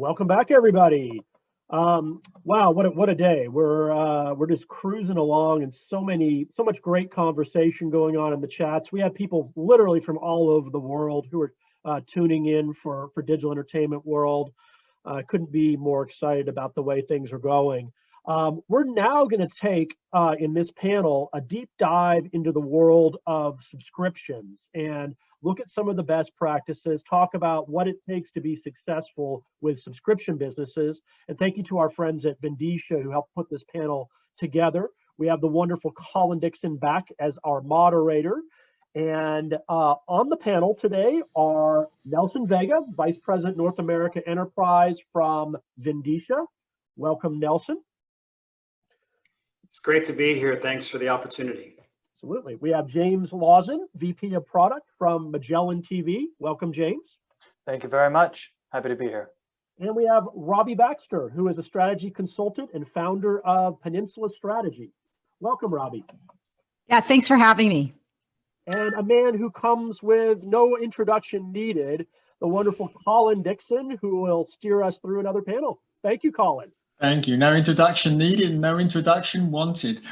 Welcome back, everybody. Wow, what a day. We're just cruising along, and so much great conversation going on in the chats. We have people literally from all over the world who are tuning in for Digital Entertainment World. Couldn't be more excited about the way things are going. We're now going to take in this panel a deep dive into the world of subscriptions and look at some of the best practices, talk about what it takes to be successful with subscription businesses. And thank you to our friends at Vindicia who helped put this panel together. We have the wonderful Colin Dixon back as our moderator. And on the panel today are Nelson Veiga, Vice President, North America Enterprise from Vindicia. Welcome, Nelson. It's great to be here. Thanks for the opportunity. Absolutely. We have James Lauzun, VP of Product from MagellanTV. Welcome, James. Thank you very much. Happy to be here. And we have Robbie Baxter, who is a strategy consultant and founder of Peninsula Strategy. Welcome, Robbie. Yeah, thanks for having me. And a man who comes with no introduction needed, the wonderful Colin Dixon, who will steer us through another panel. Thank you, Colin. Thank you. No introduction needed, no introduction wanted.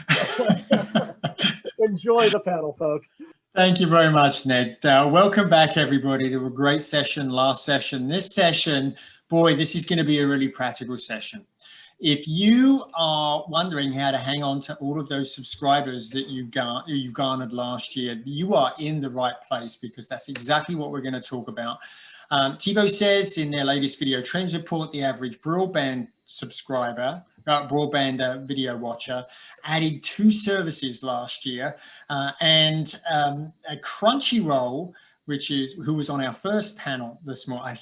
Enjoy the panel, folks. Thank you very much, Ned. Welcome back, everybody. There was a great session last session. This session, boy, this is going to be a really practical session. If you are wondering how to hang on to all of those subscribers that you garnered last year, you are in the right place, because that's exactly what we're going to talk about. TiVo says in their latest video trends report, the average broadband subscriber, video watcher, added 2 services last year, and a Crunchyroll, who was on our first panel this morning,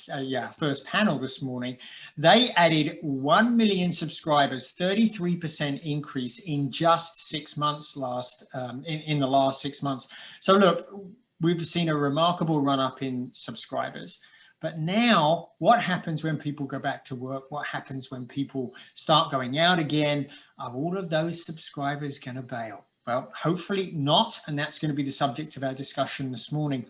this morning, they added 1 million subscribers, 33% increase in just 6 months in the last 6 months. So look, we've seen a remarkable run up in subscribers. But now, what happens when people go back to work? What happens when people start going out again? Are all of those subscribers going to bail? Well, hopefully not, and that's going to be the subject of our discussion this morning.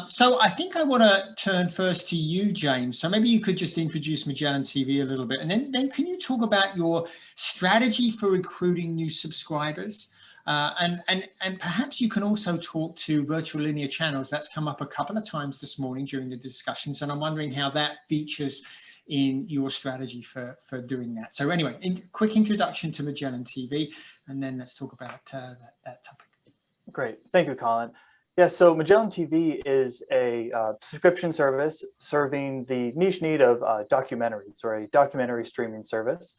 So I think I want to turn first to you, James. So maybe you could just introduce MagellanTV a little bit, and then can you talk about your strategy for recruiting new subscribers? And perhaps you can also talk to virtual linear channels. That's come up a couple of times this morning during the discussions, and I'm wondering how that features in your strategy for doing that. So anyway, quick introduction to MagellanTV, and then let's talk about that topic. Great, thank you, Colin. Yeah, so MagellanTV is a subscription service serving the niche need of documentaries, or a documentary streaming service.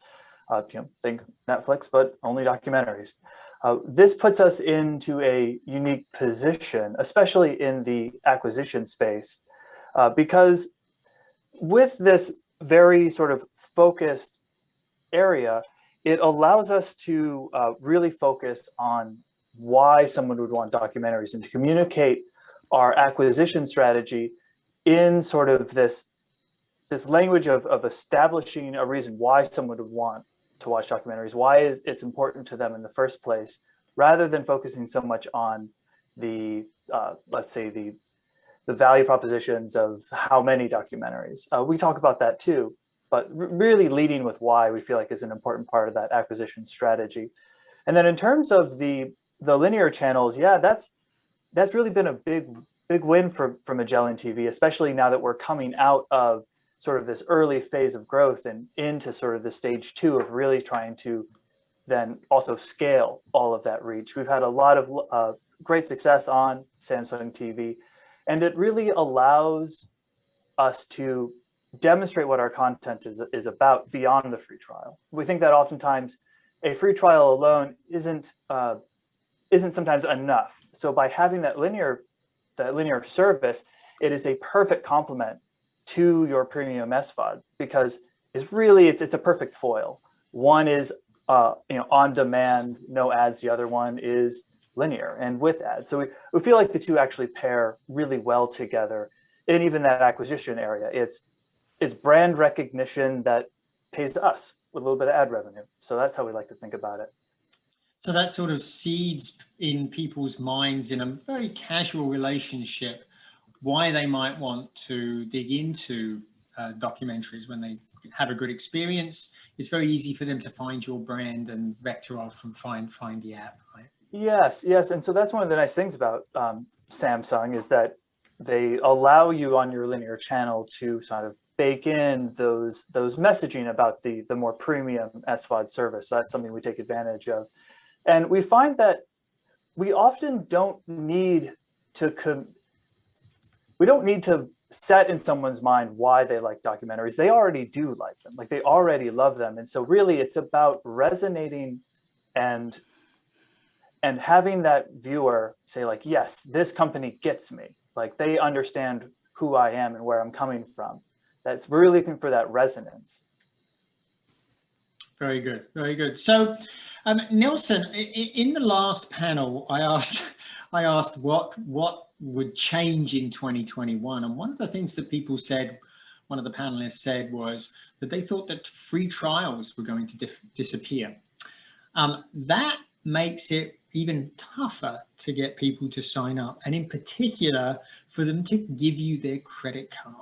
Think Netflix, but only documentaries. This puts us into a unique position, especially in the acquisition space, because with this very sort of focused area, it allows us to really focus on why someone would want documentaries, and to communicate our acquisition strategy in sort of this language of establishing a reason why someone would want to watch documentaries, why it's important to them in the first place, rather than focusing so much on the, let's say, the value propositions of how many documentaries. We talk about that too, but really leading with why we feel like is an important part of that acquisition strategy. And then in terms of the linear channels, yeah, that's really been a big win for MagellanTV, especially now that we're coming out of sort of this early phase of growth and into sort of the stage 2 of really trying to then also scale all of that reach. We've had a lot of great success on Samsung TV, and it really allows us to demonstrate what our content is about beyond the free trial. We think that oftentimes a free trial alone isn't sometimes enough. So by having that linear service, it is a perfect complement to your premium SVOD, because it's a perfect foil. One is on demand, no ads. The other one is linear and with ads. So we feel like the two actually pair really well together in even that acquisition area. It's brand recognition that pays us with a little bit of ad revenue. So that's how we like to think about it. So that sort of seeds in people's minds in a very casual relationship why they might want to dig into documentaries. When they have a good experience, it's very easy for them to find your brand and vector off and find the app, right? Yes, yes. And so that's one of the nice things about Samsung is that they allow you on your linear channel to sort of bake in those messaging about the more premium SVOD service. So that's something we take advantage of. And we find that we often don't need to set in someone's mind why they like documentaries. They already do like them, like they already love them. And so really it's about resonating and having that viewer say like, yes, this company gets me. Like they understand who I am and where I'm coming from. That's we're really looking for that resonance. Very good, very good. So, Nelson, in the last panel, I asked what would change in 2021, and one of the things that people said, one of the panelists said, was that they thought that free trials were going to disappear. That makes it even tougher to get people to sign up, and in particular for them to give you their credit card.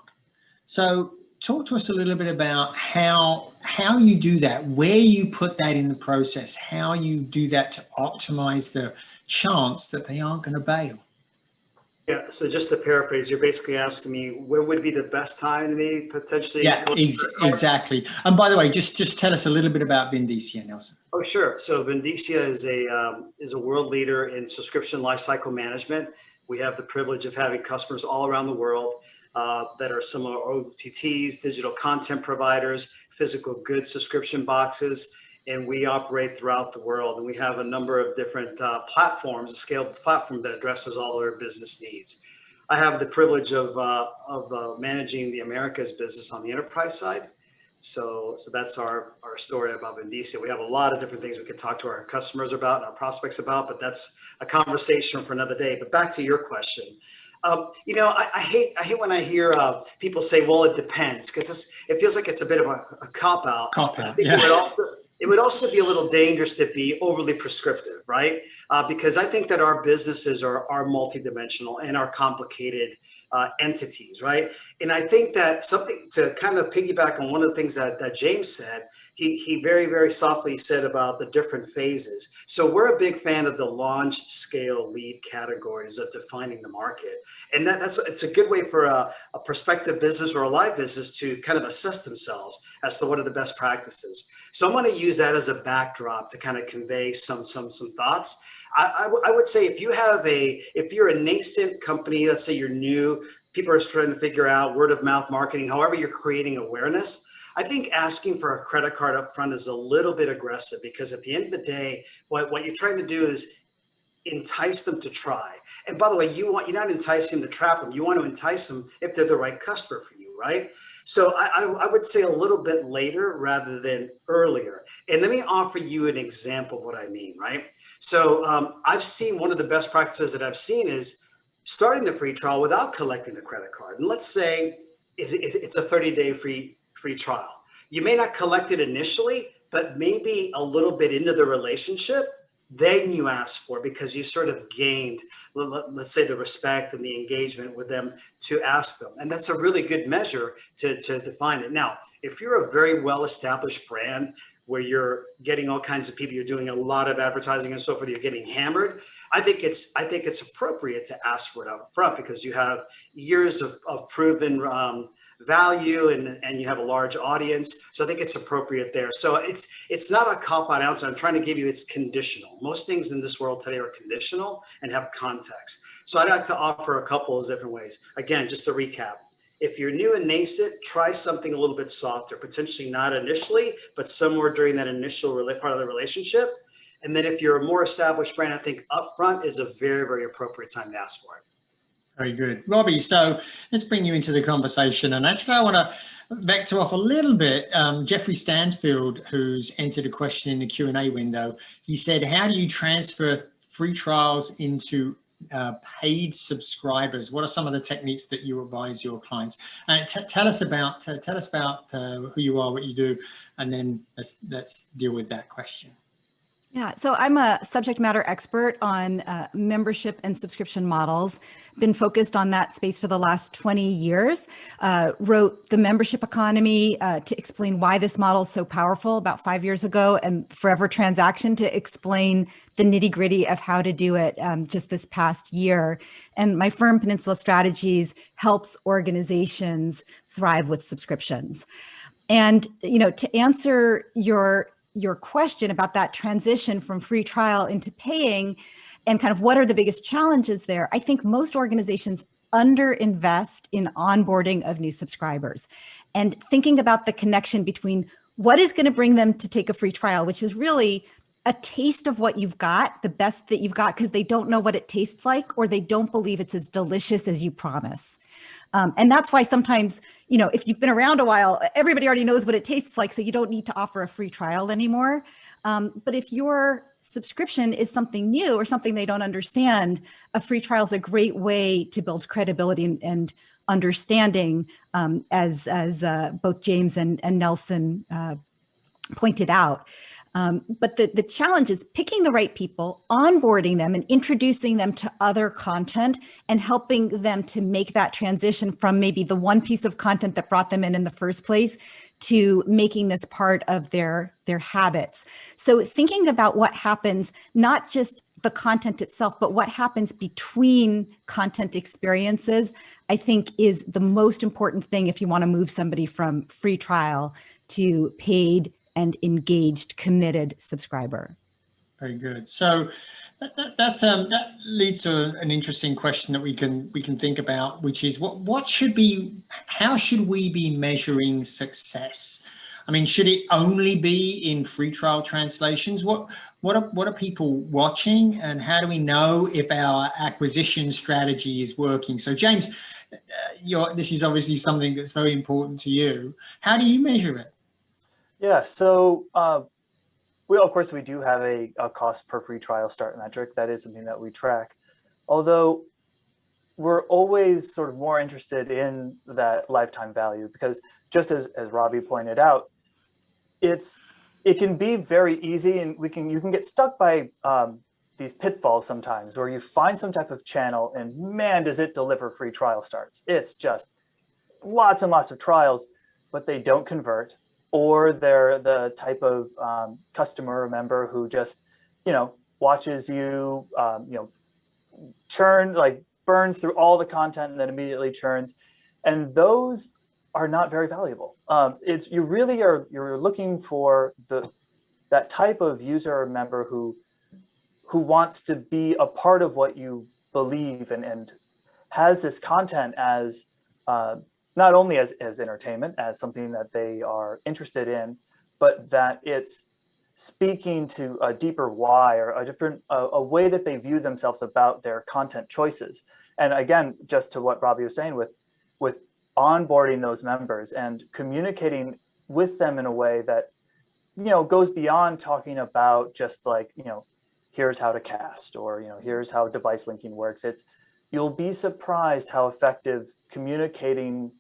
So talk to us a little bit about how you do that, where you put that in the process, how you do that to optimize the chance that they aren't going to bail. Yeah, so just to paraphrase, you're basically asking me where would be the best time to maybe potentially? Yeah, exactly. And by the way, just tell us a little bit about Vindicia, Nelson. Oh, sure. So Vindicia is a world leader in subscription lifecycle management. We have the privilege of having customers all around the world that are some of our OTTs, digital content providers, physical goods subscription boxes, and we operate throughout the world. And we have a number of different platforms, a scalable platform that addresses all their business needs. I have the privilege of managing the Americas business on the enterprise side. So that's our story about Vindicia. We have a lot of different things we could talk to our customers about and our prospects about, but that's a conversation for another day. But back to your question. You know, I hate when I hear people say, well, it depends, because it feels like it's a bit of a cop-out. Cop-out, yeah. It would also be a little dangerous to be overly prescriptive, right? Because I think that our businesses are multidimensional and are complicated entities, right? And I think that something to kind of piggyback on one of the things that James said, he very, very softly said about the different phases. So we're a big fan of the launch, scale, lead categories of defining the market. And it's a good way for a prospective business or a live business to kind of assess themselves as to what are the best practices. So I'm going to use that as a backdrop to kind of convey some thoughts. I would say if you're a nascent company, let's say you're new, people are trying to figure out word of mouth marketing, however you're creating awareness, I think asking for a credit card up front is a little bit aggressive, because at the end of the day, what you're trying to do is entice them to try. And by the way, you're not enticing them to trap them. You want to entice them if they're the right customer for you, right? So I would say a little bit later rather than earlier. And let me offer you an example of what I mean, right? So I've seen one of the best practices that I've seen is starting the free trial without collecting the credit card. And let's say it's a 30-day free trial. You may not collect it initially, but maybe a little bit into the relationship, then you ask for it because you sort of gained, let's say, the respect and the engagement with them to ask them. And that's a really good measure to define it. Now, if you're a very well-established brand where you're getting all kinds of people, you're doing a lot of advertising and so forth, you're getting hammered, I think it's appropriate to ask for it up front because you have years of proven value and you have a large audience. So I think it's appropriate there. So it's not a cop-out answer. I'm trying to give you it's conditional. Most things in this world today are conditional and have context. So I'd like to offer a couple of different ways. Again, just to recap, if you're new and nascent, try something a little bit softer, potentially not initially, but somewhere during that initial part of the relationship. And then if you're a more established brand, I think upfront is a very, very appropriate time to ask for it. Very good. Robbie, so let's bring you into the conversation. And actually, I want to vector off a little bit. Jeffrey Stansfield, who's entered a question in the Q&A window, he said, how do you transfer free trials into paid subscribers? What are some of the techniques that you advise your clients? And tell us about who you are, what you do, and then let's deal with that question. Yeah, so I'm a subject matter expert on membership and subscription models. Been focused on that space for the last 20 years. Wrote The Membership Economy to explain why this model is so powerful about 5 years ago, and Forever Transaction to explain the nitty gritty of how to do it just this past year. And my firm, Peninsula Strategies, helps organizations thrive with subscriptions. And, to answer your question about that transition from free trial into paying and kind of what are the biggest challenges there, I think most organizations underinvest in onboarding of new subscribers and thinking about the connection between what is going to bring them to take a free trial, which is really a taste of what you've got, the best that you've got, because they don't know what it tastes like, or they don't believe it's as delicious as you promise. And that's why sometimes, if you've been around a while, everybody already knows what it tastes like, so you don't need to offer a free trial anymore. But if your subscription is something new or something they don't understand, a free trial is a great way to build credibility and understanding, as both James and Nelson pointed out. But the challenge is picking the right people, onboarding them and introducing them to other content and helping them to make that transition from maybe the one piece of content that brought them in the first place to making this part of their habits. So thinking about what happens, not just the content itself, but what happens between content experiences, I think is the most important thing if you want to move somebody from free trial to paid and engaged, committed subscriber. Very good. So that leads to an interesting question that we can think about, which is how should we be measuring success? I mean, should it only be in free trial translations? What are people watching, and how do we know if our acquisition strategy is working? So James, this is obviously something that's very important to you. How do you measure it? Yeah, so of course, we do have a cost per free trial start metric. That is something that we track. Although we're always sort of more interested in that lifetime value, because just as Robbie pointed out, it can be very easy, and you can get stuck by these pitfalls sometimes, where you find some type of channel and man, does it deliver free trial starts. It's just lots and lots of trials, but they don't convert. Or they're the type of customer or member who just, watches you, churn, like burns through all the content and then immediately churns. And those are not very valuable. You're looking for that type of user or member who wants to be a part of what you believe and has this content as not only as entertainment, as something that they are interested in, but that it's speaking to a deeper why or a way that they view themselves about their content choices. And again, just to what Robbie was saying with onboarding those members and communicating with them in a way that, goes beyond talking about just like, here's how to cast, or, here's how device linking works. You'll be surprised how effective communicating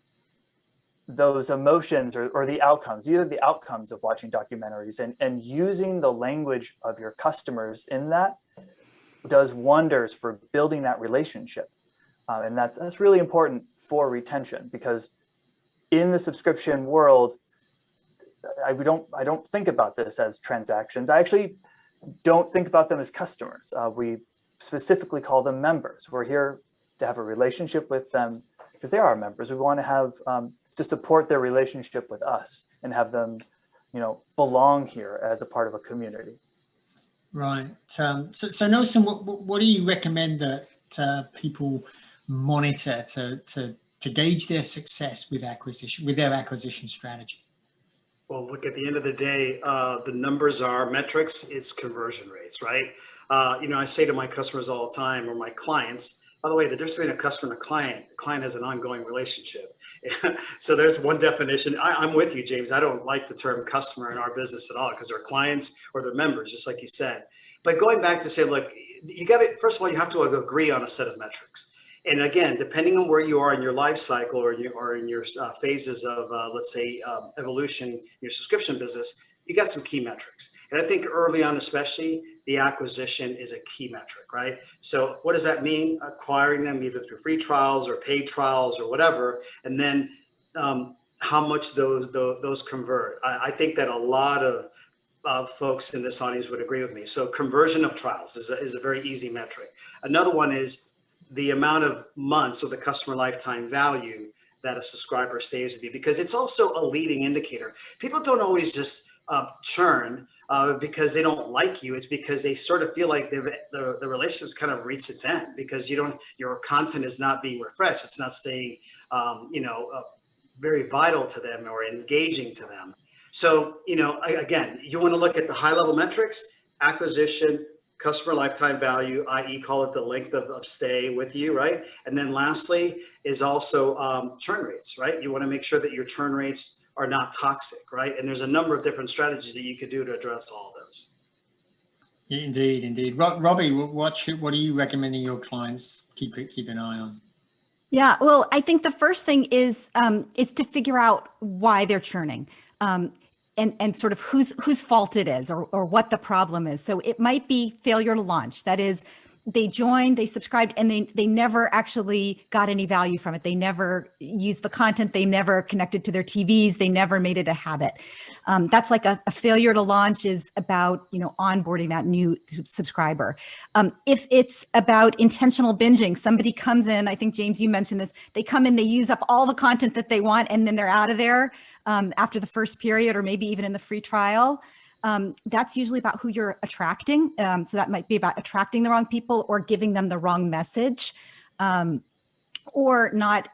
those emotions or the outcomes, either the outcomes of watching documentaries and using the language of your customers in that does wonders for building that relationship. And that's really important for retention, because in the subscription world, I don't think about this as transactions. I actually don't think about them as customers. We specifically call them members. We're here to have a relationship with them because they are members. We want to have to support their relationship with us and have them, belong here as a part of a community. Right. So Nelson, what do you recommend that people monitor to gauge their success with their acquisition strategy? Well, look, at the end of the day, the numbers are metrics. It's conversion rates, right? I say to my customers all the time, or my clients, by the way, the difference between a customer and a client has an ongoing relationship. So there's one definition. I'm with you, James. I don't like the term customer in our business at all, because they're clients or they're members, just like you said. But going back to say, look, first of all, you have to agree on a set of metrics. And again, depending on where you are in your life cycle or in your phases of, let's say, evolution in your subscription business, you got some key metrics. And I think early on, especially, the acquisition is a key metric, right? So what does that mean? Acquiring them either through free trials or paid trials or whatever, and then how much those convert. I think that a lot of folks in this audience would agree with me. So conversion of trials is a very easy metric. Another one is the amount of months or the customer lifetime value that a subscriber stays with you, because it's also a leading indicator. People don't always just churn because they don't like you. It's because they sort of feel like the relationship's kind of reached its end because your content is not being refreshed. It's not staying, very vital to them or engaging to them. So, again, you want to look at the high level metrics: acquisition, customer lifetime value, i.e. call it the length of stay with you, right? And then lastly is also churn rates, right? You want to make sure that your churn rates are not toxic, right? And there's a number of different strategies that you could do to address all of those. Indeed, indeed. Robbie, what are you recommending your clients keep an eye on? Yeah, well, I think the first thing is to figure out why they're churning. And sort of whose fault it is or what the problem is. So it might be failure to launch. That is, they joined, they subscribed, and they never actually got any value from it. They never used the content. They never connected to their TVs. They never made it a habit. That's like a failure to launch is about, onboarding that new subscriber. If it's about intentional binging, somebody comes in, I think, James, you mentioned this, they come in, they use up all the content that they want, and then they're out of there after the first period or maybe even in the free trial. That's usually about who you're attracting. So that might be about attracting the wrong people or giving them the wrong message, or not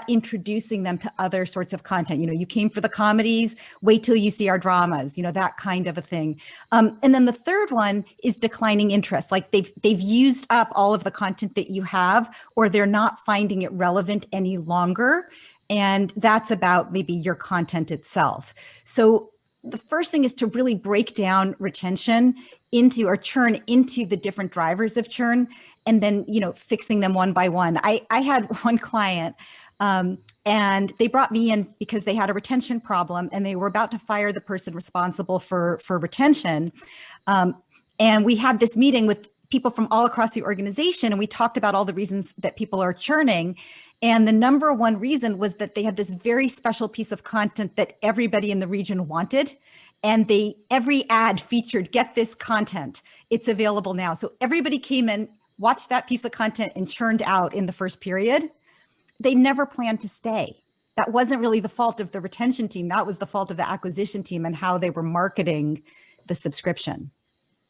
introducing them to other sorts of content. You came for the comedies, wait till you see our dramas, that kind of a thing. And then the third one is declining interest. Like they've used up all of the content that you have, or they're not finding it relevant any longer. And that's about maybe your content itself. So the first thing is to really break down retention or churn into the different drivers of churn, and then, fixing them one by one. I had one client, and they brought me in because they had a retention problem and they were about to fire the person responsible for retention. And we had this meeting with people from all across the organization, and we talked about all the reasons that people are churning. And the number one reason was that they had this very special piece of content that everybody in the region wanted. And every ad featured, get this content, it's available now. So everybody came in, watched that piece of content and churned out in the first period. They never planned to stay. That wasn't really the fault of the retention team. That was the fault of the acquisition team and how they were marketing the subscription.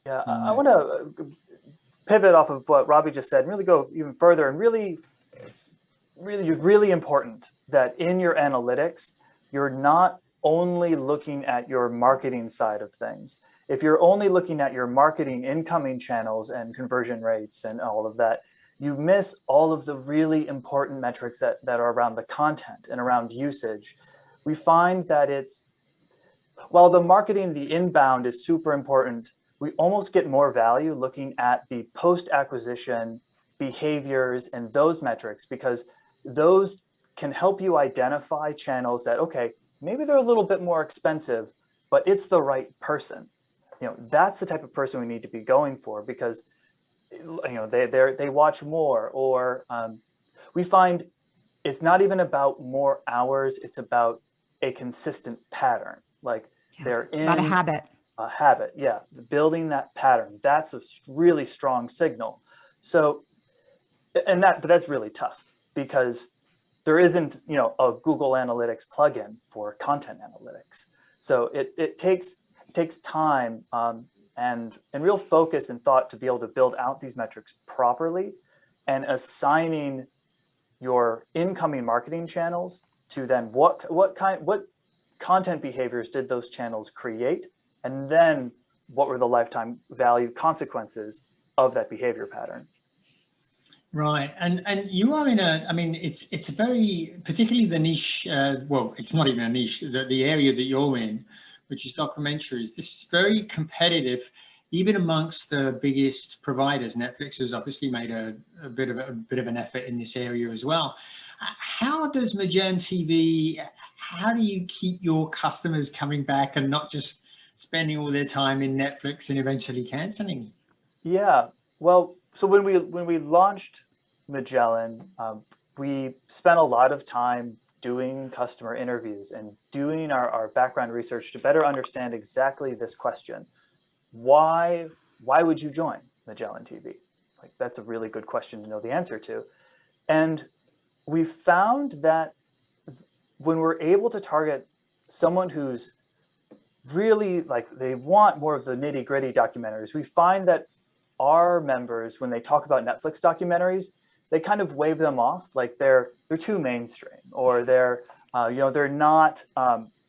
Yeah, I want to pivot off of what Robbie just said and really go even further, and really important that in your analytics, you're not only looking at your marketing side of things. If you're only looking at your marketing incoming channels and conversion rates and all of that, you miss all of the really important metrics that are around the content and around usage. We find that while the marketing, the inbound is super important, we almost get more value looking at the post-acquisition behaviors and those metrics, because those can help you identify channels that, okay, maybe they're a little bit more expensive, but it's the right person. That's the type of person we need to be going for, because they watch more, or we find it's not even about more hours, it's about a consistent pattern. Like they're in about a habit. A habit, yeah, building that pattern. That's a really strong signal. So, but that's really tough because there isn't, a Google Analytics plugin for content analytics. So it takes time and real focus and thought to be able to build out these metrics properly, and assigning your incoming marketing channels to then what content behaviors did those channels create, and then what were the lifetime value consequences of that behavior pattern. Right, and you are it's a very, particularly the niche, well, it's not even a niche, the area that you're in, which is documentaries. This is very competitive, even amongst the biggest providers. Netflix has obviously made a bit of an effort in this area as well. How does MagellanTV, how do you keep your customers coming back and not just spending all their time in Netflix and eventually canceling? Yeah, well, so when we launched Magellan, we spent a lot of time doing customer interviews and doing our background research to better understand exactly this question. Why would you join MagellanTV? Like, that's a really good question to know the answer to. And we found that when we're able to target someone who's really like, they want more of the nitty gritty documentaries, we find that our members, when they talk about Netflix documentaries, they kind of wave them off like they're too mainstream, or they're they're not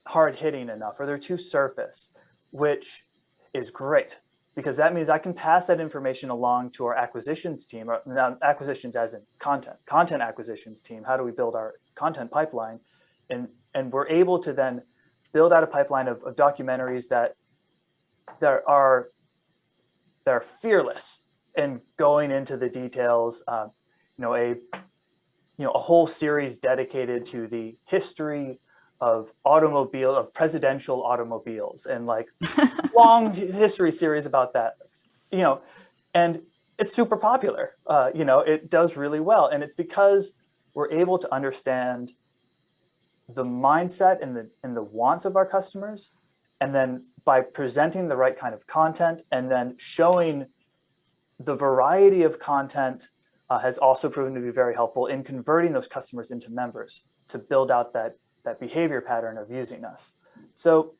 hard hitting enough, or they're too surface, which is great because that means I can pass that information along to our acquisitions team, or not acquisitions as in content acquisitions team. How do we build our content pipeline? And we're able to then build out a pipeline of documentaries that are fearless and going into the details. A whole series dedicated to the history of presidential automobiles, and like long history series about that, and it's super popular. It does really well, and it's because we're able to understand the mindset and the wants of our customers, and then by presenting the right kind of content and then showing the variety of content has also proven to be very helpful in converting those customers into members to build out that behavior pattern of using us. So,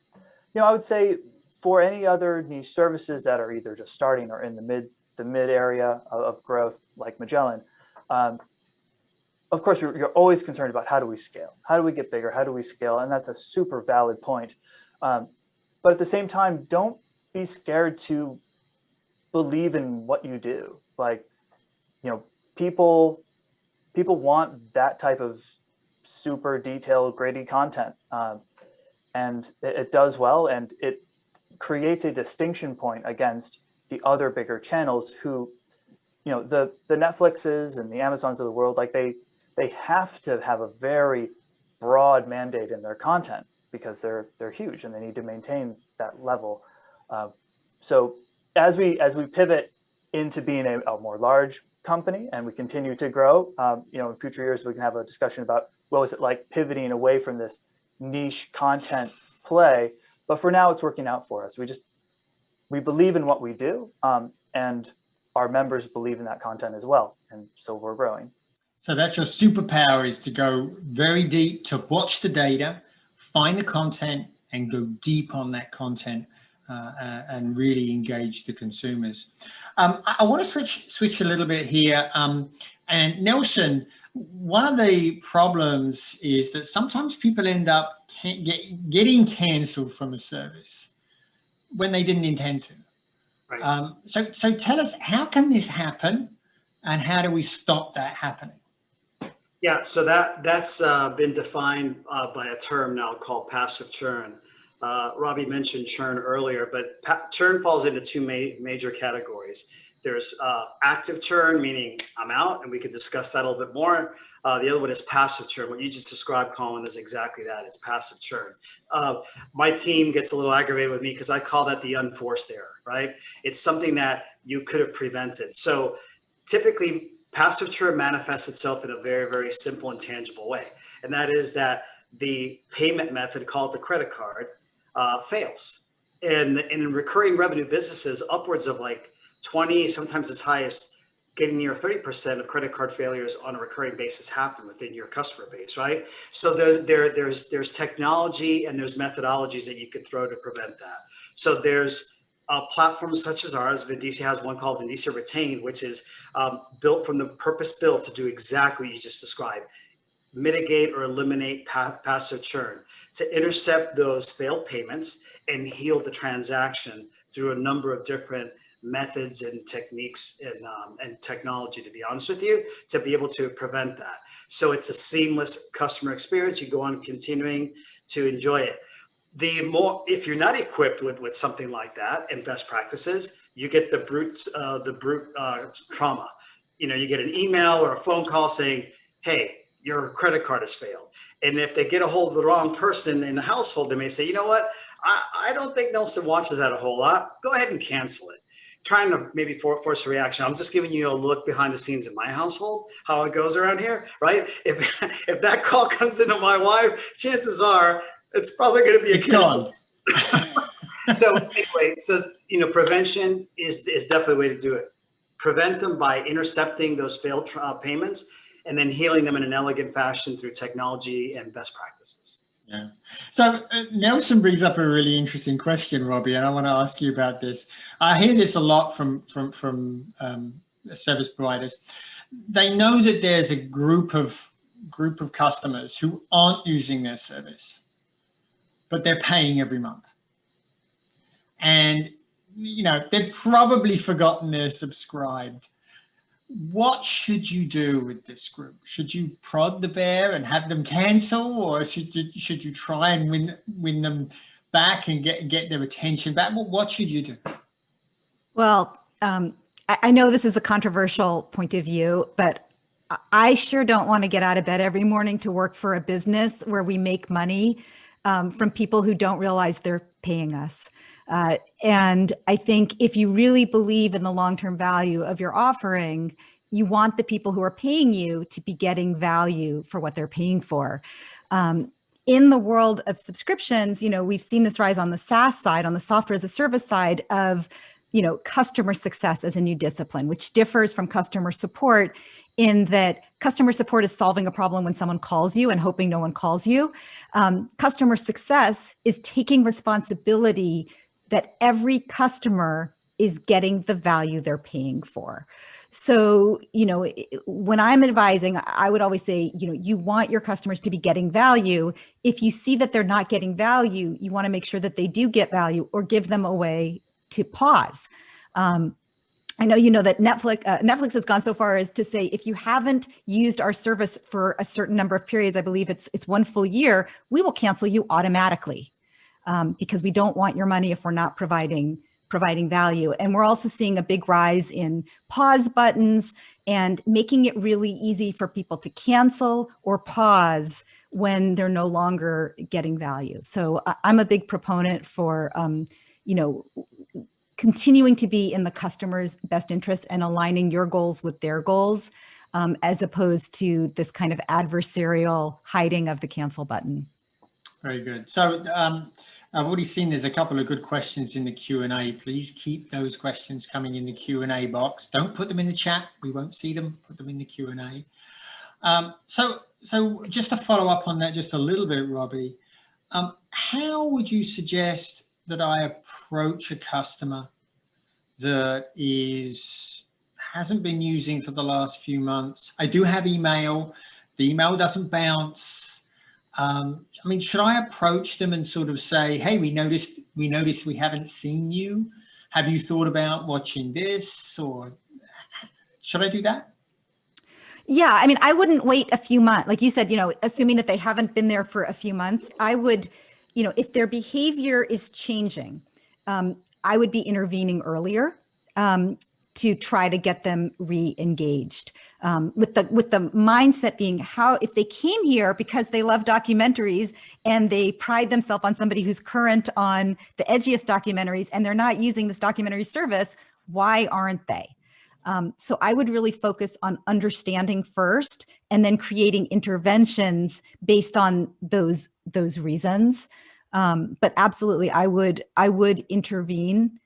I would say for any other niche services that are either just starting or in the mid area of growth like Magellan, of course, you're always concerned about how do we scale? How do we get bigger? How do we scale? And that's a super valid point. But at the same time, don't be scared to believe in what you do. Like, people want that type of super detailed, gritty content, and it does well, and it creates a distinction point against the other bigger channels who, the Netflixes and the Amazons of the world, like they have to have a very broad mandate in their content because they're huge and they need to maintain that level. So as we pivot into being a more large company and we continue to grow, in future years we can have a discussion about what was it like pivoting away from this niche content play. But for now, it's working out for us. We believe in what we do, and our members believe in that content as well, and so we're growing. So that's your superpower, is to go very deep, to watch the data, find the content, and go deep on that content. And really engage the consumers. I want to switch a little bit here. And Nelson, one of the problems is that sometimes people end up getting cancelled from a service when they didn't intend to. Right. So tell us, how can this happen, and how do we stop that happening? Yeah, so that's been defined by a term now called passive churn. Robbie mentioned churn earlier, but churn falls into two major categories. There's active churn, meaning I'm out, and we could discuss that a little bit more. The other one is passive churn. What you just described, Colin, is exactly that. It's passive churn. My team gets a little aggravated with me because I call that the unforced error, right? It's something that you could have prevented. So typically, passive churn manifests itself in a very, very simple and tangible way. And that is that the payment method, called the credit card, fails. And in recurring revenue businesses, upwards of like 20, sometimes as high as getting near 30% of credit card failures on a recurring basis happen within your customer base, right? So there's technology and there's methodologies that you could throw to prevent that. So there's platforms such as ours. Vindicia has one called Vindicia Retain, which is built from the purpose-built to do exactly what you just described: mitigate or eliminate passive churn, to intercept those failed payments and heal the transaction through a number of different methods and techniques and technology, to be honest with you, to be able to prevent that. So it's a seamless customer experience. You go on continuing to enjoy it. If you're not equipped with something like that and best practices, you get the brute trauma. You get an email or a phone call saying, hey, your credit card has failed. And if they get a hold of the wrong person in the household, they may say, you know what, I don't think Nelson watches that a whole lot. Go ahead and cancel it. Trying to maybe force a reaction. I'm just giving you a look behind the scenes in my household, how it goes around here, right? If that call comes into my wife, chances are it's probably going to be a gone. So anyway, prevention is definitely the way to do it. Prevent them by intercepting those failed payments and then healing them in an elegant fashion through technology and best practices. Yeah. So Nelson brings up a really interesting question, Robbie, and I want to ask you about this. I hear this a lot from service providers. They know that there's a group of customers who aren't using their service, but they're paying every month. And they've probably forgotten they're subscribed. What should you do with this group? Should you prod the bear and have them cancel, or should you try and win them back and get their attention back? What should you do? Well, I know this is a controversial point of view, but I sure don't want to get out of bed every morning to work for a business where we make money from people who don't realize they're paying us. And I think if you really believe in the long-term value of your offering, you want the people who are paying you to be getting value for what they're paying for. In the world of subscriptions, we've seen this rise on the SaaS side, on the software as a service side of, customer success as a new discipline, which differs from customer support in that customer support is solving a problem when someone calls you and hoping no one calls you. Customer success is taking responsibility that every customer is getting the value they're paying for. So, when I'm advising, I would always say, you want your customers to be getting value. If you see that they're not getting value, you want to make sure that they do get value or give them a way to pause. I know that Netflix has gone so far as to say, if you haven't used our service for a certain number of periods, I believe it's 1 full year, we will cancel you automatically because we don't want your money if we're not providing value. And we're also seeing a big rise in pause buttons and making it really easy for people to cancel or pause when they're no longer getting value. So I'm a big proponent for, continuing to be in the customer's best interest and aligning your goals with their goals, as opposed to this kind of adversarial hiding of the cancel button. Very good. So I've already seen there's a couple of good questions in the Q&A. Please keep those questions coming in the Q&A box. Don't put them in the chat. We won't see them. Put them in the Q&A. So just to follow up on that just a little bit, Robbie, how would you suggest that I approach a customer that hasn't been using for the last few months? I do have email. The email doesn't bounce. Should I approach them and sort of say, hey, we noticed we haven't seen you. Have you thought about watching this? Or should I do that? Yeah, I wouldn't wait a few months. Like you said, assuming that they haven't been there for a few months, I would, if their behavior is changing, I would be intervening earlier to try to get them re-engaged, with the mindset being if they came here because they love documentaries and they pride themselves on somebody who's current on the edgiest documentaries and they're not using this documentary service, why aren't they? So I would really focus on understanding first and then creating interventions based on those reasons. But absolutely, I would intervene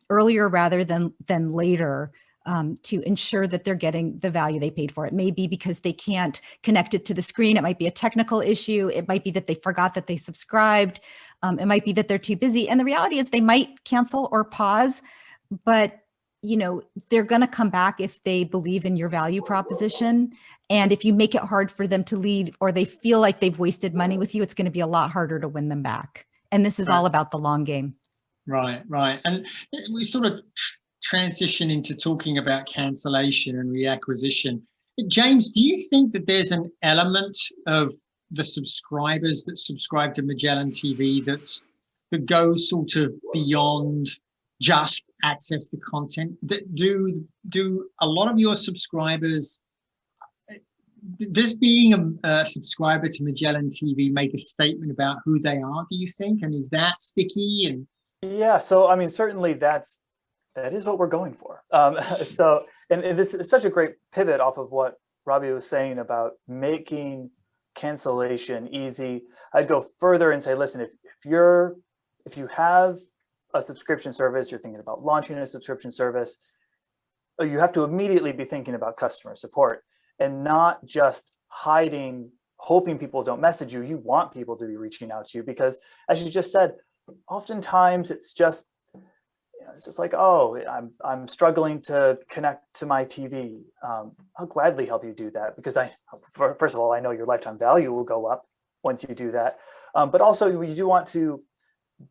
earlier rather than later to ensure that they're getting the value they paid for. It may be because they can't connect it to the screen. It might be a technical issue. It might be that they forgot that they subscribed. It might be that they're too busy. And the reality is they might cancel or pause, but they're going to come back if they believe in your value proposition. And if you make it hard for them to leave or they feel like they've wasted money with you, it's going to be a lot harder to win them back. And this is all about the long game. Right. And we sort of transition into talking about cancellation and reacquisition. James, do you think that there's an element of the subscribers that subscribe to MagellanTV that goes sort of beyond just access to content? Do a lot of your subscribers does being a subscriber to MagellanTV make a statement about who they are, do you think? And is that sticky? And yeah, so I mean, certainly that is what we're going for. And this is such a great pivot off of what Robbie was saying about making cancellation easy. I'd go further and say, listen, if you have a subscription service, you're thinking about launching a subscription service, you have to immediately be thinking about customer support and not just hiding, hoping people don't message you. You want people to be reaching out to you because, as you just said, oftentimes it's just like, oh, I'm struggling to connect to my TV. I'll gladly help you do that because first of all, I know your lifetime value will go up once you do that. But also you do want to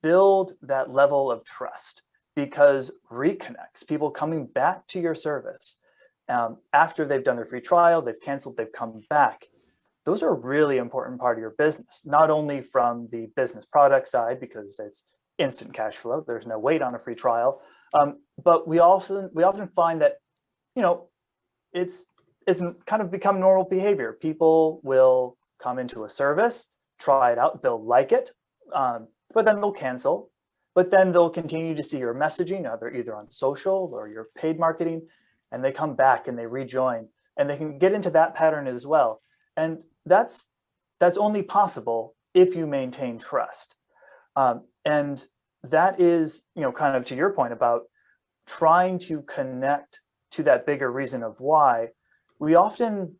build that level of trust because reconnects, people coming back to your service after they've done their free trial, they've canceled, they've come back. Those are a really important part of your business, not only from the business product side, because it's instant cash flow, there's no wait on a free trial, but we often find that, it's kind of become normal behavior. People will come into a service, try it out, they'll like it, but then they'll cancel, but then they'll continue to see your messaging, either on social or your paid marketing, and they come back and they rejoin, and they can get into that pattern as well. And that's only possible if you maintain trust. And that is, kind of to your point about trying to connect to that bigger reason of why. We often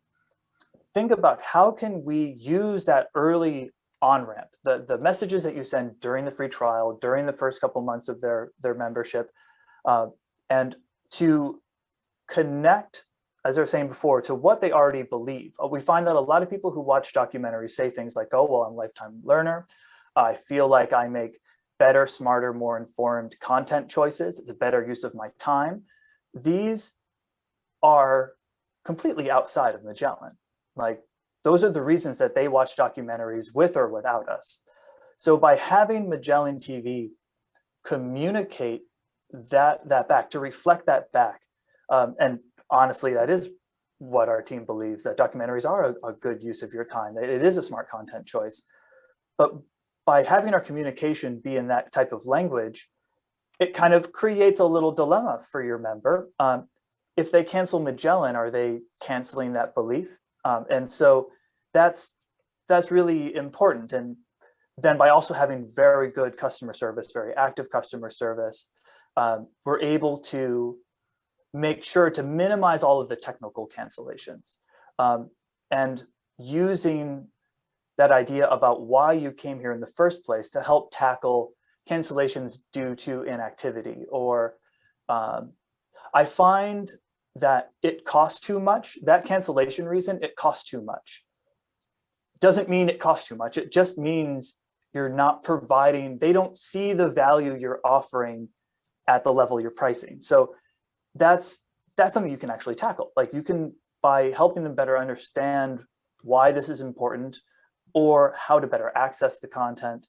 think about how can we use that early on-ramp, the messages that you send during the free trial, during the first couple months of their membership, and to connect, as I was saying before, to what they already believe. We find that a lot of people who watch documentaries say things like, oh, well, I'm a lifetime learner. I feel like I make better, smarter, more informed content choices. It's a better use of my time. These are completely outside of Magellan. Like, those are the reasons that they watch documentaries with or without us. So by having MagellanTV communicate that back, to reflect that back, and honestly, that is what our team believes, that documentaries are a good use of your time. It is a smart content choice. But by having our communication be in that type of language, it kind of creates a little dilemma for your member. If they cancel Magellan, are they canceling that belief? And so that's really important. And then by also having very good customer service, very active customer service, we're able to make sure to minimize all of the technical cancellations, and using that idea about why you came here in the first place to help tackle cancellations due to inactivity, or I find that it costs too much. That cancellation reason, it costs too much. Doesn't mean it costs too much. It just means you're not providing, they don't see the value you're offering at the level you're pricing. So that's something you can actually tackle. Like, you can, by helping them better understand why this is important or how to better access the content,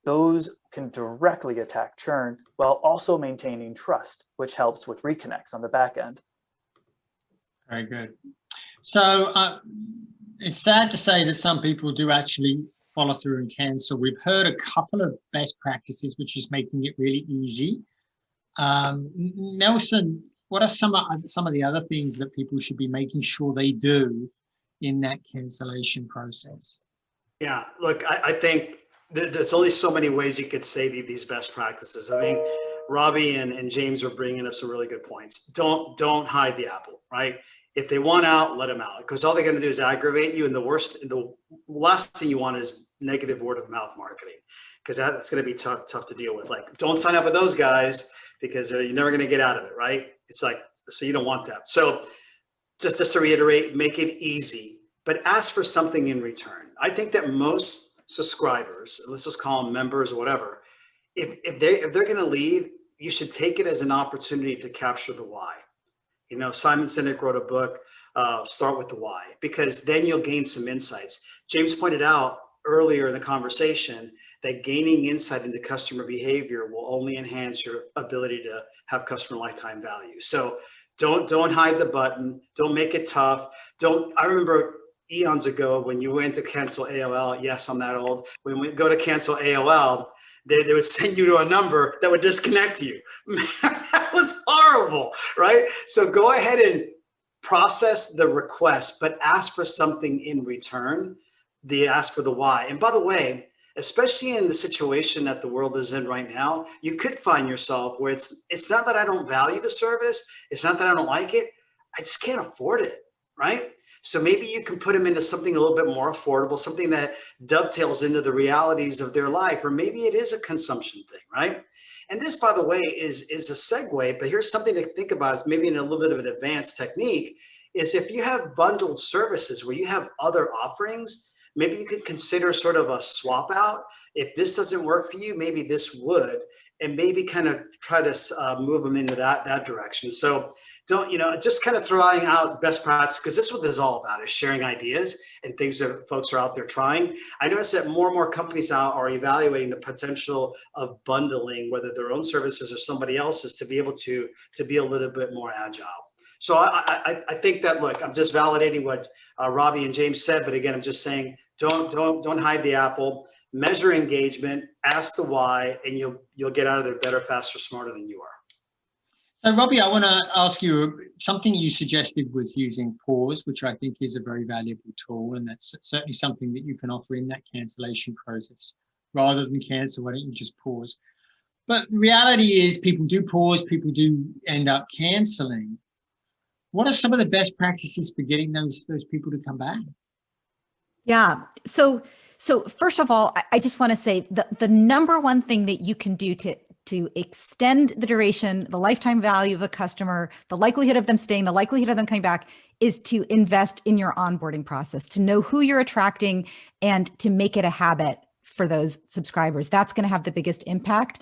those can directly attack churn while also maintaining trust, which helps with reconnects on the back end. Very good. So it's sad to say that some people do actually follow through and cancel. We've heard a couple of best practices, which is making it really easy. Nelson, what are some of the other things that people should be making sure they do in that cancellation process? Yeah, look, I think there's only so many ways you could say these best practices. I think Robbie and James are bringing up some really good points. Don't hide the apple, right? If they want out, let them out, because all they're going to do is aggravate you. And the last thing you want is negative word of mouth marketing, because that's going to be tough to deal with. Like, don't sign up with those guys because you're never going to get out of it, right? It's like, so you don't want that. So just to reiterate, make it easy, but ask for something in return. I think that most subscribers, let's just call them members or whatever, if they're going to leave, you should take it as an opportunity to capture the why. You know, Simon Sinek wrote a book, Start with the Why, because then you'll gain some insights. James pointed out earlier in the conversation that gaining insight into customer behavior will only enhance your ability to have customer lifetime value. So don't hide the button. Don't make it tough. I remember eons ago when you went to cancel AOL. Yes, I'm that old. When we go to cancel AOL, they would send you to a number that would disconnect you. Man, that was horrible, right? So go ahead and process the request, but ask for something in return. They ask for the why. And by the way, especially in the situation that the world is in right now, you could find yourself where it's not that I don't value the service. It's not that I don't like it. I just can't afford it, right? So maybe you can put them into something a little bit more affordable, something that dovetails into the realities of their life, or maybe it is a consumption thing, right? And this, by the way, is a segue, but here's something to think about. It's maybe in a little bit of an advanced technique, is if you have bundled services where you have other offerings, maybe you could consider sort of a swap out. If this doesn't work for you, maybe this would, and maybe kind of try to move them into that direction. So don't, just kind of throwing out best practice, because this is what this is all about, is sharing ideas and things that folks are out there trying. I notice that more and more companies now are evaluating the potential of bundling, whether their own services or somebody else's, to be able to be a little bit more agile. So I think that, look, I'm just validating what Robbie and James said, but again, I'm just saying, don't hide the apple, measure engagement, ask the why, and you'll get out of there better, faster, smarter than you are. So Robbie, I want to ask you, something you suggested was using pause, which I think is a very valuable tool, and that's certainly something that you can offer in that cancellation process. Rather than cancel, why don't you just pause? But reality is people do pause, people do end up canceling. What are some of the best practices for getting those people to come back? Yeah. So first of all, I just want to say the number one thing that you can do to extend the duration, the lifetime value of a customer, the likelihood of them staying, the likelihood of them coming back, is to invest in your onboarding process, to know who you're attracting and to make it a habit for those subscribers. That's going to have the biggest impact.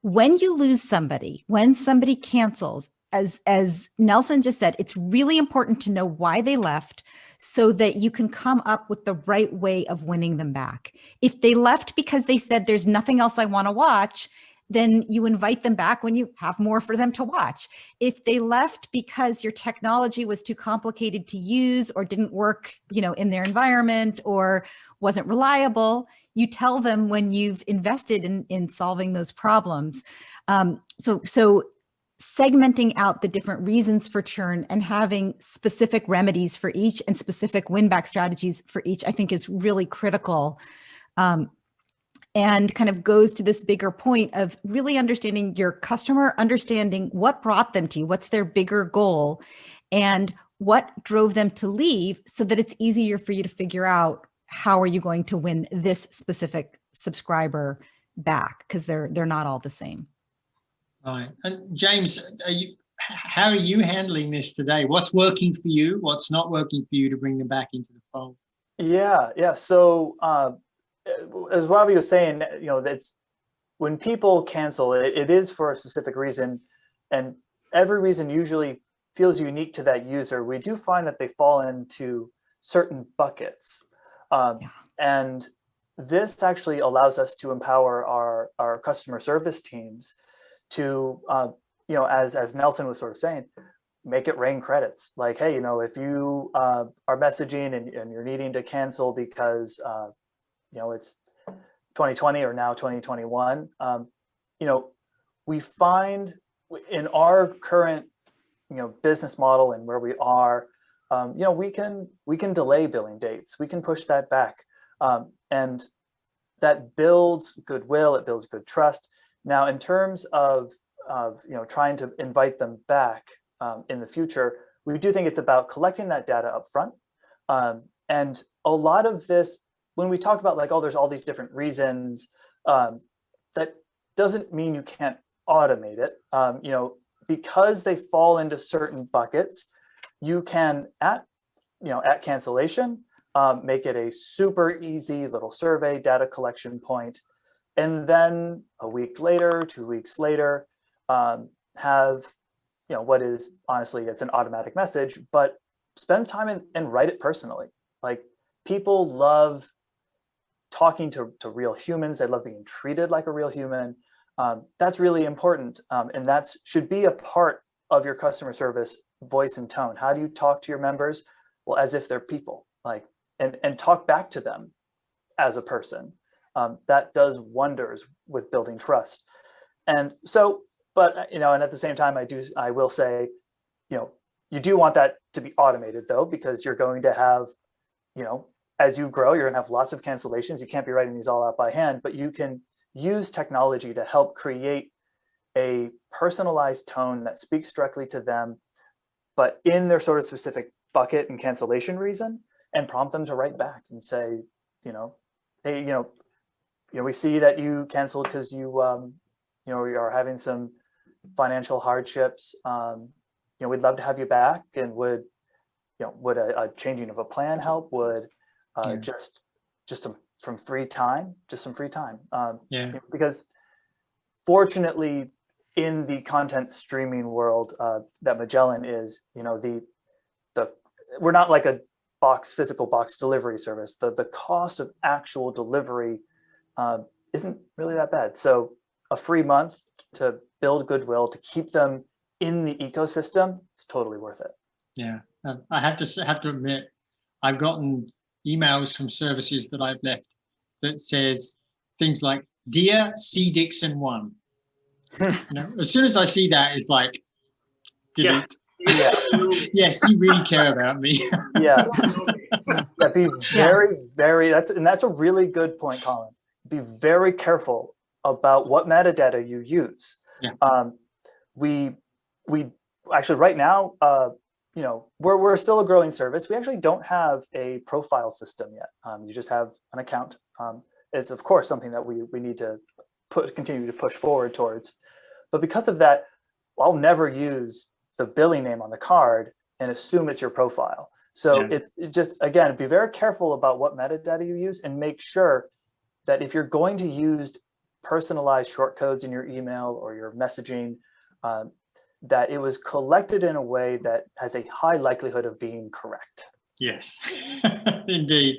When you lose somebody, when somebody cancels, as Nelson just said, it's really important to know why they left so that you can come up with the right way of winning them back. If they left because they said, there's nothing else I want to watch, then you invite them back when you have more for them to watch. If they left because your technology was too complicated to use or didn't work, in their environment or wasn't reliable, you tell them when you've invested in solving those problems. So segmenting out the different reasons for churn and having specific remedies for each and specific win-back strategies for each, I think is really critical. And kind of goes to this bigger point of really understanding your customer, understanding what brought them to you, what's their bigger goal, and what drove them to leave, so that it's easier for you to figure out how are you going to win this specific subscriber back, because they're not all the same. Right. And James, how are you handling this today? What's working for you? What's not working for you to bring them back into the fold? Yeah. So as Robbie was saying, that's when people cancel, it is for a specific reason, and every reason usually feels unique to that user. We do find that they fall into certain buckets, and this actually allows us to empower our customer service teams to, as Nelson was sort of saying, make it rain credits. Like, hey, if you are messaging and you're needing to cancel because, it's 2020 or now 2021, we find in our current, business model and where we are, we can delay billing dates. We can push that back. And that builds goodwill, it builds good trust. Now, in terms of trying to invite them back in the future, we do think it's about collecting that data up front. And a lot of this, when we talk about there's all these different reasons, that doesn't mean you can't automate it. Because they fall into certain buckets, you can at cancellation, make it a super easy little survey data collection point. And then a week later, 2 weeks later, have, what is honestly, it's an automatic message, but spend time and write it personally. Like, people love talking to real humans. They love being treated like a real human. That's really important. And that should be a part of your customer service voice and tone. How do you talk to your members? well, as if they're people, like, and talk back to them as a person. That does wonders with building trust. And so, but, you know, and at the same time, I will say, you know, you do want that to be automated though, because you're going to have, you know, as you grow, you're gonna have lots of cancellations. You can't be writing these all out by hand, but you can use technology to help create a personalized tone that speaks directly to them, but in their sort of specific bucket and cancellation reason, and prompt them to write back and say, you know, hey, you know, we see that you canceled because you, you know, you are having some financial hardships. You know, we'd love to have you back, and would, you know, would a changing of a plan help? Would just some free time, just some free time. You know, because fortunately, in the content streaming world that Magellan is, you know, we're not like a physical box delivery service. The cost of actual delivery isn't really that bad. So a free month to build goodwill, to keep them in the ecosystem, it's totally worth it. Yeah, I have to admit, I've gotten emails from services that I've left that says things like, "Dear C Dixon 1." You know, as soon as I see that, it's like, delete. Yes, you really care about me. Yeah. Be very, that's a really good point, Colin. Be very careful about what metadata you use. We actually right now, you know, we're still a growing service. We actually don't have a profile system yet. You just have an account. It's of course something that we need to continue to push forward towards. But because of that, I'll never use the billing name on the card and assume it's your profile. So it's just, again, be very careful about what metadata you use, and make sure that if you're going to use personalized short codes in your email or your messaging, that it was collected in a way that has a high likelihood of being correct. Yes, indeed.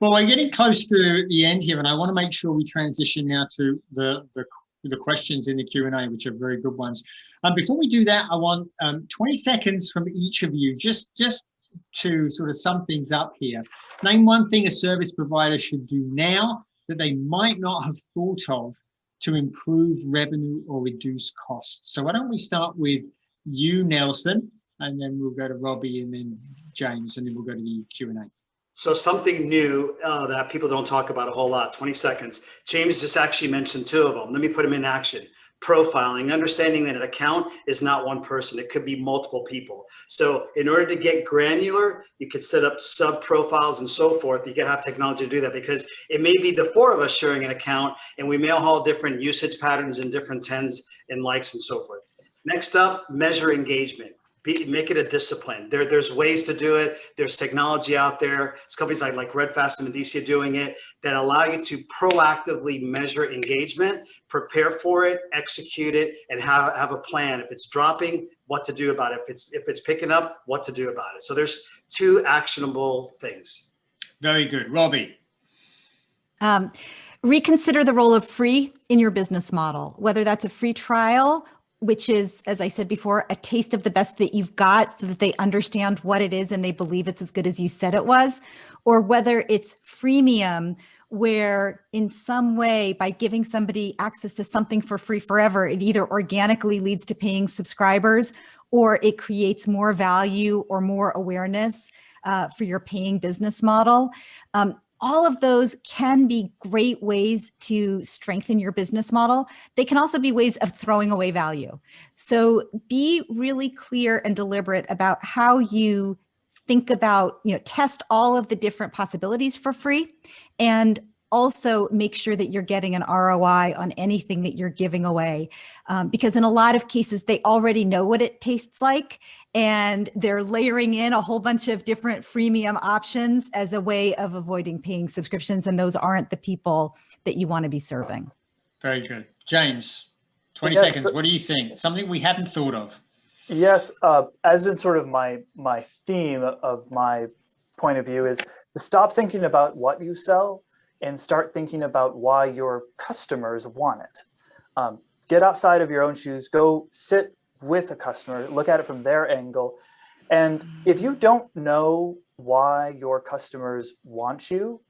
Well, we're getting close to the end here, and I want to make sure we transition now to the questions in the Q&A, which are very good ones. Before we do that, I want 20 seconds from each of you, just to sort of sum things up here. Name one thing a service provider should do now that they might not have thought of to improve revenue or reduce costs. So why don't we start with you, Nelson, and then we'll go to Robbie, and then James, and then we'll go to the Q&A. So something new that people don't talk about a whole lot, 20 seconds. James just actually mentioned two of them. Let me put them in action. Profiling, understanding that an account is not one person. It could be multiple people. So in order to get granular, you could set up sub profiles and so forth. You can have technology to do that, because it may be the four of us sharing an account, and we may all have different usage patterns and different tens and likes and so forth. Next up, measure engagement. Make it a discipline. There's ways to do it. There's technology out there. There's companies like Redfast and Vindicia doing it that allow you to proactively measure engagement, prepare for it, execute it, and have a plan. If it's dropping, what to do about it. If it's picking up, what to do about it. So there's two actionable things. Very good. Robbie. Reconsider the role of free in your business model, whether that's a free trial, which is, as I said before, a taste of the best that you've got so that they understand what it is and they believe it's as good as you said it was, or whether it's freemium, where in some way, by giving somebody access to something for free forever, it either organically leads to paying subscribers, or it creates more value or more awareness for your paying business model. All of those can be great ways to strengthen your business model. They can also be ways of throwing away value. So be really clear and deliberate about how you think about, test all of the different possibilities for free, and also make sure that you're getting an ROI on anything that you're giving away. Because in a lot of cases, they already know what it tastes like, and they're layering in a whole bunch of different freemium options as a way of avoiding paying subscriptions. And those aren't the people that you want to be serving. Very good. James, 20 seconds. What do you think? Something we haven't thought of. Yes, has been sort of my theme of my point of view is to stop thinking about what you sell and start thinking about why your customers want it. Get outside of your own shoes, go sit with a customer, look at it from their angle. And if you don't know why your customers want you,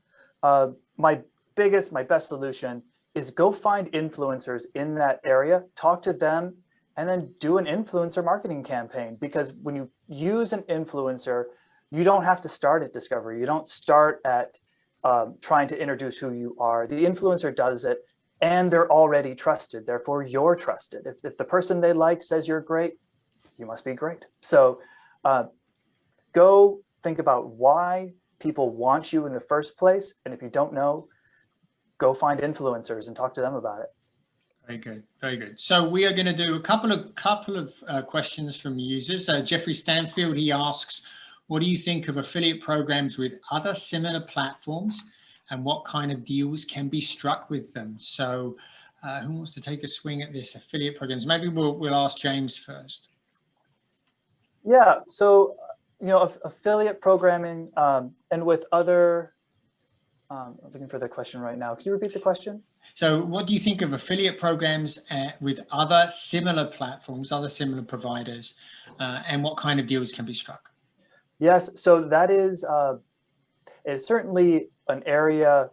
my best solution is go find influencers in that area, talk to them, and then do an influencer marketing campaign. Because when you use an influencer, you don't have to start at discovery. You don't start at trying to introduce who you are. The influencer does it, and they're already trusted. Therefore, you're trusted. If the person they like says you're great, you must be great. So go think about why people want you in the first place. And if you don't know, go find influencers and talk to them about it. Very good, very good. So we are going to do a couple of questions from users. Jeffrey Stanfield, he asks, what do you think of affiliate programs with other similar platforms, and what kind of deals can be struck with them? So who wants to take a swing at this? Affiliate programs. Maybe we'll ask James first. Yeah, so affiliate programming and with other, I'm looking for the question right now. Can you repeat the question? So what do you think of affiliate programs with other similar platforms, other similar providers, and what kind of deals can be struck? Yes, so that is certainly an area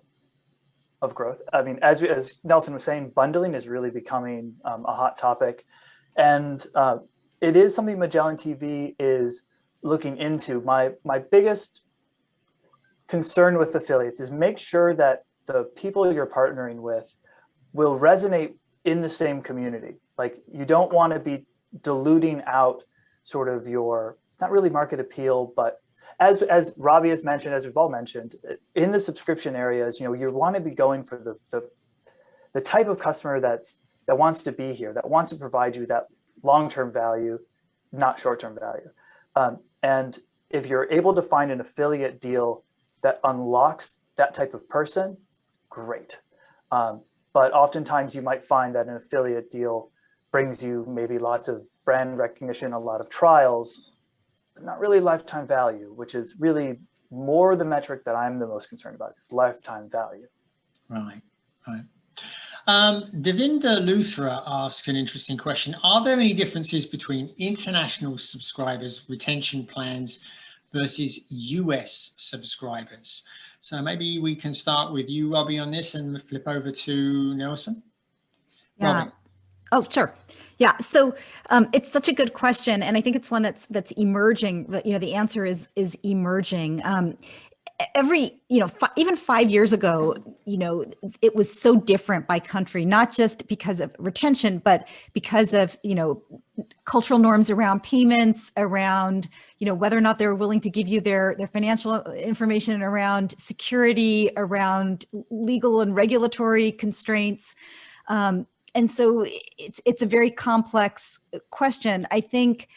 of growth. I mean, as Nelson was saying, bundling is really becoming a hot topic. And it is something MagellanTV is looking into. My biggest concern with affiliates is make sure that the people you're partnering with will resonate in the same community. Like, you don't want to be diluting out sort of your, not really market appeal, but as Robbie has mentioned, as we've all mentioned, in the subscription areas, you want to be going for the type of customer that wants to be here, that wants to provide you that long-term value, not short-term value. And if you're able to find an affiliate deal that unlocks that type of person, great. But oftentimes you might find that an affiliate deal brings you maybe lots of brand recognition, a lot of trials, but not really lifetime value, which is really more the metric that I'm the most concerned about, is lifetime value. Right, right. Devinda Luthra asks an interesting question. Are there any differences between international subscribers' retention plans versus US subscribers? So maybe we can start with you, Robbie, on this and flip over to Nelson. Yeah. Robbie. Oh, sure. Yeah. So it's such a good question, and I think it's one that's emerging. But the answer is emerging. Even 5 years ago, it was so different by country, not just because of retention, but because of, cultural norms around payments, around, whether or not they were willing to give you their financial information, around security, around legal and regulatory constraints. And so it's a very complex question. I think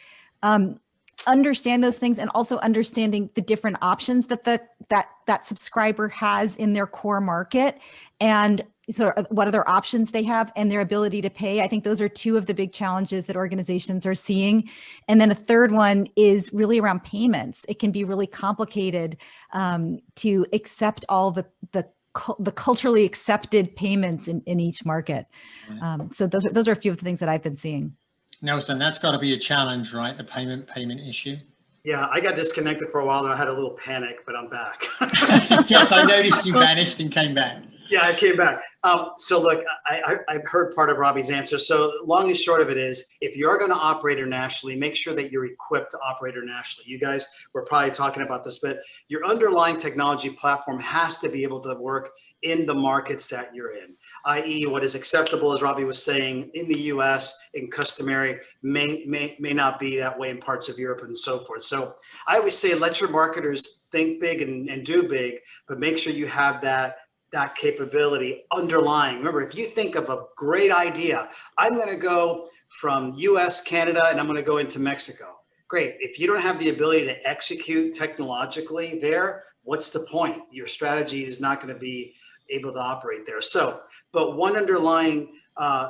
understand those things, and also understanding the different options that subscriber has in their core market, and sort of what other options they have and their ability to pay. I think those are two of the big challenges that organizations are seeing. And then a third one is really around payments. It can be really complicated to accept all the culturally accepted payments in each market. So those are a few of the things that I've been seeing. Nelson, that's got to be a challenge, right? The payment issue. Yeah, I got disconnected for a while and I had a little panic, but I'm back. Yes, I noticed you vanished and came back. Yeah, I came back. So look, I've heard part of Robbie's answer. So long and short of it is, if you're going to operate internationally, make sure that you're equipped to operate internationally. You guys were probably talking about this, but your underlying technology platform has to be able to work in the markets that you're in, i.e. what is acceptable, as Robbie was saying, in the US and customary may not be that way in parts of Europe and so forth. So I always say, let your marketers think big and do big, but make sure you have that capability underlying. Remember, if you think of a great idea, I'm going to go from US, Canada, and I'm going to go into Mexico. Great. If you don't have the ability to execute technologically there, what's the point? Your strategy is not going to be able to operate there. So, but one underlying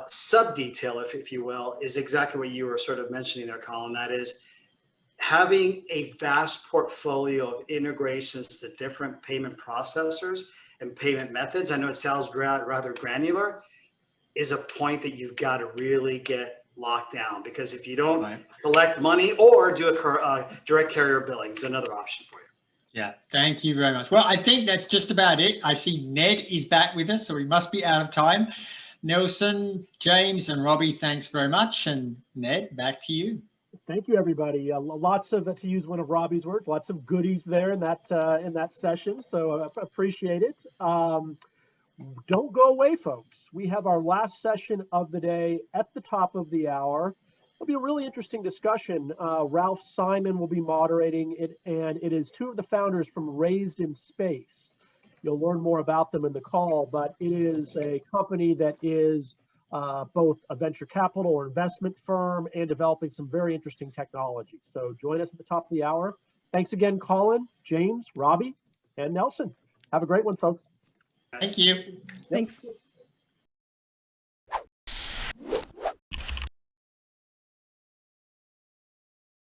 sub detail, if you will, is exactly what you were sort of mentioning there, Colin. That is having a vast portfolio of integrations to different payment processors and payment methods. I know it sounds rather granular, is a point that you've got to really get locked down, because if you don't collect money or do a direct carrier billing, is another option for you. Yeah, thank you very much. Well, I think that's just about it. I see Ned is back with us, so he must be out of time. Nelson, James, and Robbie, thanks very much. And Ned, back to you. Thank you, everybody. Lots of, to use one of Robbie's words, lots of goodies there in that session. So I appreciate it. Don't go away, folks. We have our last session of the day at the top of the hour. It'll be a really interesting discussion. Ralph Simon will be moderating it, and it is two of the founders from Raised in Space. You'll learn more about them in the call, but it is a company that is both a venture capital or investment firm and developing some very interesting technology. So join us at the top of the hour. Thanks again, Colin, James, Robbie, and Nelson. Have a great one, folks. Thank you. Thanks.